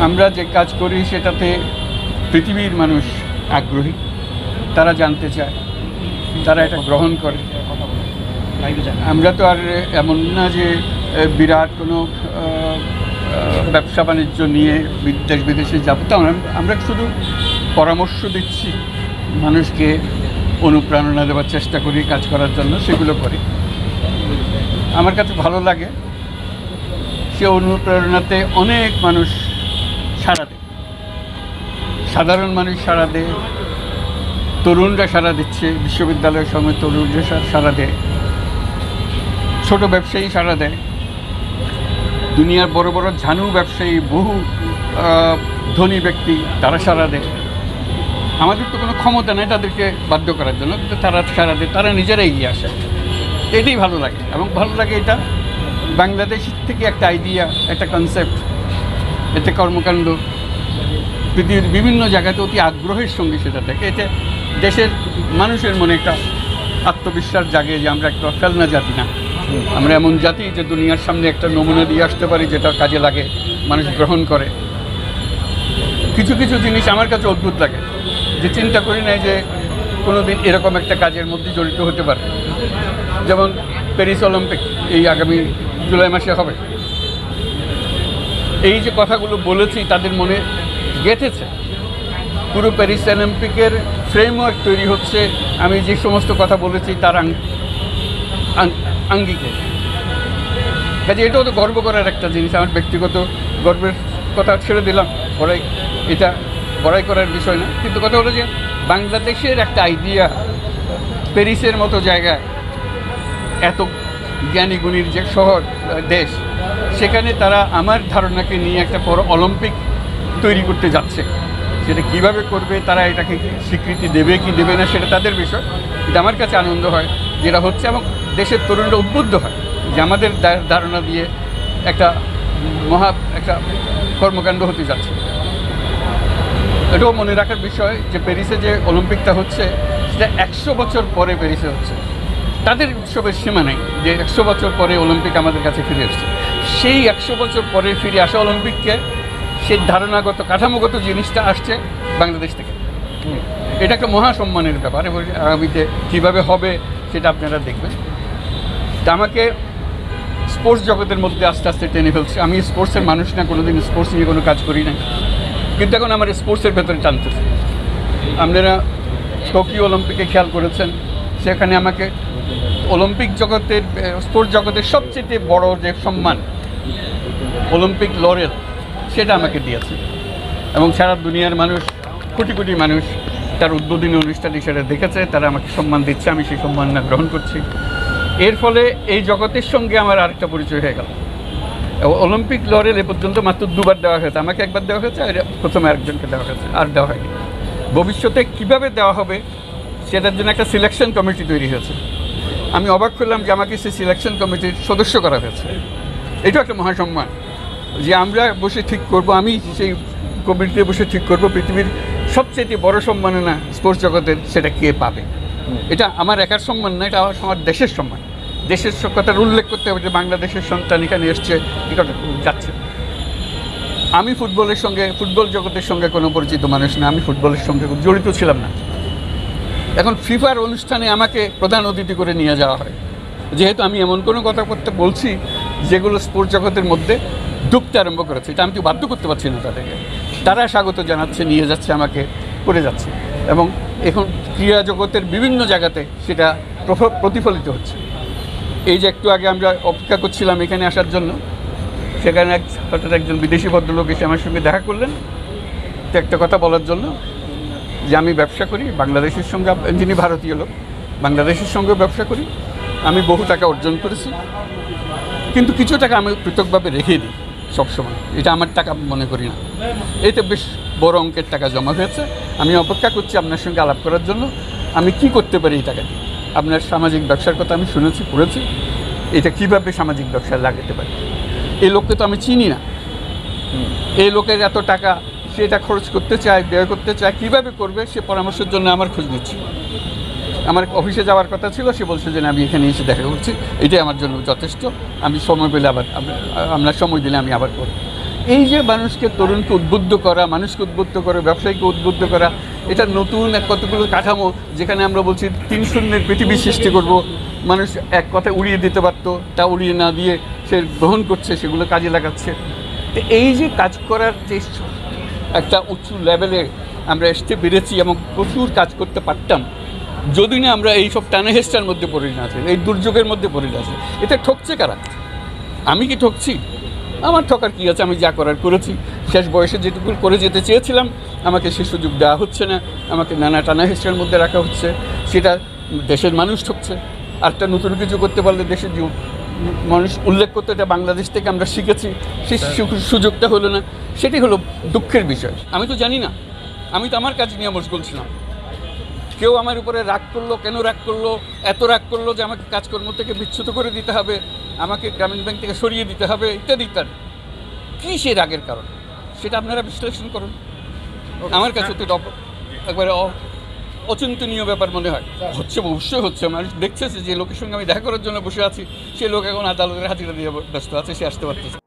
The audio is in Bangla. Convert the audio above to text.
আমরা যে কাজ করি সেটাতে পৃথিবীর মানুষ আগ্রহী, তারা জানতে চায়, তারা এটা গ্রহণ করে। আমরা তো আর এমন না যে বিরাট কোনো ব্যবসা বাণিজ্য নিয়ে দেশ বিদেশে যাব, তা আমরা শুধু পরামর্শ দিচ্ছি, মানুষকে অনুপ্রেরণা দেওয়ার চেষ্টা করি কাজ করার জন্য, সেগুলো করি। আমার কাছে ভালো লাগে, সে অনুপ্রেরণাতে অনেক মানুষ সাড়া দেয়, সাধারণ মানুষ সাড়া দেয়, তরুণরা সাড়া দিচ্ছে, বিশ্ববিদ্যালয়ের সময় তরুণরা সাড়া দেয়, ছোট ব্যবসায়ী সাড়া দেয়, দুনিয়ার বড় বড় ঝানু ব্যবসায়ী, বহু ধনী ব্যক্তি তারা সাড়া দেয়। আমাদের তো কোনো ক্ষমতা নেই তাদেরকে বাধ্য করার জন্য, কিন্তু তারা সাড়া দেয়, তারা নিজেরাই এগিয়ে আসে। এটাই ভালো লাগে। এবং ভালো লাগে এটা বাংলাদেশ থেকে একটা আইডিয়া, একটা কনসেপ্ট, একটা কর্মকাণ্ড পৃথিবীর বিভিন্ন জায়গাতে অতি আগ্রহের সঙ্গে সেটা থাকে। এতে দেশের মানুষের মনে একটা আত্মবিশ্বাস জাগে যে আমরা একটা ফেলনা জাতি না, আমরা এমন জাতি যে দুনিয়ার সামনে একটা নমুনা দিয়ে আসতে পারি, যেটা কাজে লাগে, মানুষ গ্রহণ করে। কিছু কিছু জিনিস আমার কাছে অদ্ভুত লাগে, যে চিন্তা করি না যে কোনো দিন এরকম একটা কাজের মধ্যে জড়িত হতে পারে। যেমন প্যারিস অলিম্পিক এই আগামী জুলাই মাসে হবে, এই যে কথাগুলো বলেছি তাদের মনে গেঁথেছে। পুরো প্যারিস অলিম্পিকের ফ্রেমওয়ার্ক তৈরি হচ্ছে আমি যে সমস্ত কথা বলেছি তার আঙ্গিকে। কাজে এটাও তো গর্ব করার একটা জিনিস। আমার ব্যক্তিগত গর্বের কথা ছেড়ে দিলাম, এটা বড়াই করার বিষয় না, কিন্তু কথা হলো যে বাংলাদেশের একটা আইডিয়া প্যারিসের মতো জায়গায়, এত জ্ঞানী গুণীর যে শহর দেশ, সেখানে তারা আমার ধারণাকে নিয়ে একটা বড় অলিম্পিক তৈরি করতে যাচ্ছে। সেটা কীভাবে করবে, তারা এটাকে স্বীকৃতি দেবে কি দেবে না সেটা তাদের বিষয়। এটা আমার কাছে আনন্দ হয় যেটা হচ্ছে, এবং দেশের তরুণরা উদ্বুদ্ধ হয় যে আমাদের ধারণা দিয়ে একটা একটা কর্মকাণ্ড হতে যাচ্ছে। এটাও মনে রাখার বিষয় যে প্যারিসে যে অলিম্পিকটা হচ্ছে সেটা 100 বছর পরে প্যারিসে হচ্ছে। তাদের উৎসবের সীমা নেই যে 100 বছর পরে অলিম্পিক আমাদের কাছে ফিরে আসছে। সেই 100 বছর পরে ফিরে আসা অলিম্পিককে সেই ধারণাগত কাঠামোগত জিনিসটা আসছে বাংলাদেশ থেকে। এটা একটা মহাসম্মানের ব্যাপার, এবং আগামীতে কীভাবে হবে সেটা আপনারা দেখবেন। তা আমাকে স্পোর্টস জগতের মধ্যে আস্তে আস্তে টেনে ফেলছে। আমি স্পোর্টসের মানুষ না, কোনোদিন স্পোর্টস নিয়ে কোনো কাজ করি না, কিন্তু এখন আমার স্পোর্টসের ভেতরে টানতেছে। আপনারা টোকিও অলিম্পিকে খেয়াল করেছেন, সেখানে আমাকে অলিম্পিক জগতের, স্পোর্টস জগতের সবচেয়ে বড় যে সম্মান অলিম্পিক লরেল, সেটা আমাকে দিয়েছে। এবং সারা দুনিয়ার মানুষ, কোটি কোটি মানুষ তার উদ্বোধনী অনুষ্ঠানে সেটা দেখেছে, তারা আমাকে সম্মান দিচ্ছে, আমি সেই সম্মাননা গ্রহণ করছি। এর ফলে এই জগতের সঙ্গে আমার আরেকটা পরিচয় হয়ে গেল। অলিম্পিক লরেল এ পর্যন্ত মাত্র 2বার দেওয়া হয়েছে, আমাকে একবার দেওয়া হয়েছে, আর প্রথমে আরেকজনকে দেওয়া হয়েছে, আর দেওয়া হয়নি। ভবিষ্যতে কীভাবে দেওয়া হবে সেটার জন্য একটা সিলেকশন কমিটি তৈরি হয়েছে। আমি অবাক করলাম যে আমাকে সেই সিলেকশন কমিটির সদস্য করা হয়েছে। এটাও একটা মহাসম্মান যে আমরা বসে ঠিক করব, আমি সেই কমিটিতে বসে ঠিক করব পৃথিবীর সবচেয়ে বড় সম্মাননা স্পোর্টস জগতের সেটা কে পাবে। এটা আমার একার সম্মান না, এটা আমার দেশের সম্মান। দেশের কথার উল্লেখ করতে হবে যে বাংলাদেশের সন্তান এখানে এসছে, এই কথা যাচ্ছে। আমি ফুটবল জগতের সঙ্গে কোনো পরিচিত মানুষ না, আমি ফুটবলের সঙ্গে জড়িত ছিলাম না। এখন ফিফার অনুষ্ঠানে আমাকে প্রধান অতিথি করে নিয়ে যাওয়া হয়, যেহেতু আমি এমন কোনো কথা বলছি যেগুলো স্পোর্টস জগতের মধ্যে ডুবতে আরম্ভ করেছে। এটা আমি তো বাধ্য করতে পারছি না তাদেরকে, তারা স্বাগত জানাচ্ছে, নিয়ে যাচ্ছে, আমাকে করে যাচ্ছে। এবং এখন ক্রীড়া জগতের বিভিন্ন জায়গাতে সেটা প্রতিফলিত হচ্ছে। এই যে একটু আগে আমরা অপেক্ষা করছিলাম এখানে আসার জন্য, সেখানে হঠাৎ একজন বিদেশি ভদ্রলোক এসে আমার সঙ্গে দেখা করলেন, তো একটা কথা বলার জন্য যে আমি ব্যবসা করি বাংলাদেশের সঙ্গে, যিনি ভারতীয় লোক, বাংলাদেশের সঙ্গেও ব্যবসা করি, আমি বহু টাকা অর্জন করেছি, কিন্তু কিছু টাকা আমি পৃথকভাবে রেখে দিই সবসময়, এটা আমার টাকা মনে করি না। এতে বেশ বড় অঙ্কের টাকা জমা হয়েছে, আমি অপেক্ষা করছি আপনার সঙ্গে আলাপ করার জন্য, আমি কি করতে পারি এই টাকা দিয়ে। আপনার সামাজিক ব্যবসার কথা আমি শুনেছি, পড়েছি, এটা কীভাবে সামাজিক ব্যবসায় লাগাতে পারি। এই লোককে তো আমি চিনি না, এই লোকের এত টাকা সেটা খরচ করতে চায়, ব্যয় করতে চায়, কীভাবে করবে সে পরামর্শের জন্য আমার খোঁজ নিচ্ছি। আমার অফিসে যাওয়ার কথা ছিল, সে বলছে যে আমি এখানে এসে দেখা করছি, এটাই আমার জন্য যথেষ্ট, আমি সময় পেলে আবার আপনার সময় দিলে আমি আবার করব। এই যে মানুষকে, তরুণকে উদ্বুদ্ধ করা, মানুষকে উদ্বুদ্ধ করা, ব্যবসায়ীকে উদ্বুদ্ধ করা, এটা নতুন এক কতগুলো কাঠামো, যেখানে আমরা বলছি 3 শূন্যের পৃথিবী সৃষ্টি করব। মানুষ এক কথা উড়িয়ে দিতে পারতো, তা উড়িয়ে না দিয়ে সে গ্রহণ করছে, সেগুলো কাজে লাগাচ্ছে। তো এই যে কাজ করার যে একটা উঁচু লেভেলে আমরা আসতে পেরেছি এবং প্রচুর কাজ করতে পারতাম, যদি না আমরা এইসব টানাহেস্টার মধ্যে পড়ে না আছে, এই দুর্যোগের মধ্যে পড়ে আছে। এটা ঠকছে কারা? আমি কি ঠকছি? আমার ঠকার কী আছে? আমি যা করার করেছি। শেষ বয়সে যেটুকু করে যেতে চেয়েছিলাম, আমাকে সে সুযোগ দেওয়া হচ্ছে না, আমাকে নানা টানাহেস্টার মধ্যে রাখা হচ্ছে। সেটা দেশের মানুষ ঠকছে। আরেকটা নতুন কিছু করতে পারলে দেশের যে মানুষ উল্লেখ করতে, এটা বাংলাদেশ থেকে আমরা শিখেছি, সেই সুযোগটা হলো না। সেটি হলো দুঃখের বিষয়। আমি তো জানি না, আমি তো আমার কাজ নিয়ে মশগুল ছিলাম। কেউ আমার উপরে রাগ করলো, কেন রাগ করলো, এত রাগ করলো যে আমাকে কাজকর্ম থেকে বিচ্যুত করে দিতে হবে, আমাকে গ্রামীণ ব্যাংক থেকে সরিয়ে দিতে হবে, ইত্যাদি ইত্যাদি। কী সেই রাগের কারণ, সেটা আপনারা বিশ্লেষণ করুন। আমার কাছে তো একবারে অচিন্তনীয় ব্যাপার মনে হয়। হচ্ছে, অবশ্যই হচ্ছে। মানুষ দেখছে যে লোকের সঙ্গে আমি দেখা করার জন্য বসে আছি, সেই লোক এখন আদালতের হাজিরা দিয়ে ব্যস্ত আছে, সে আসতে পারতেছে।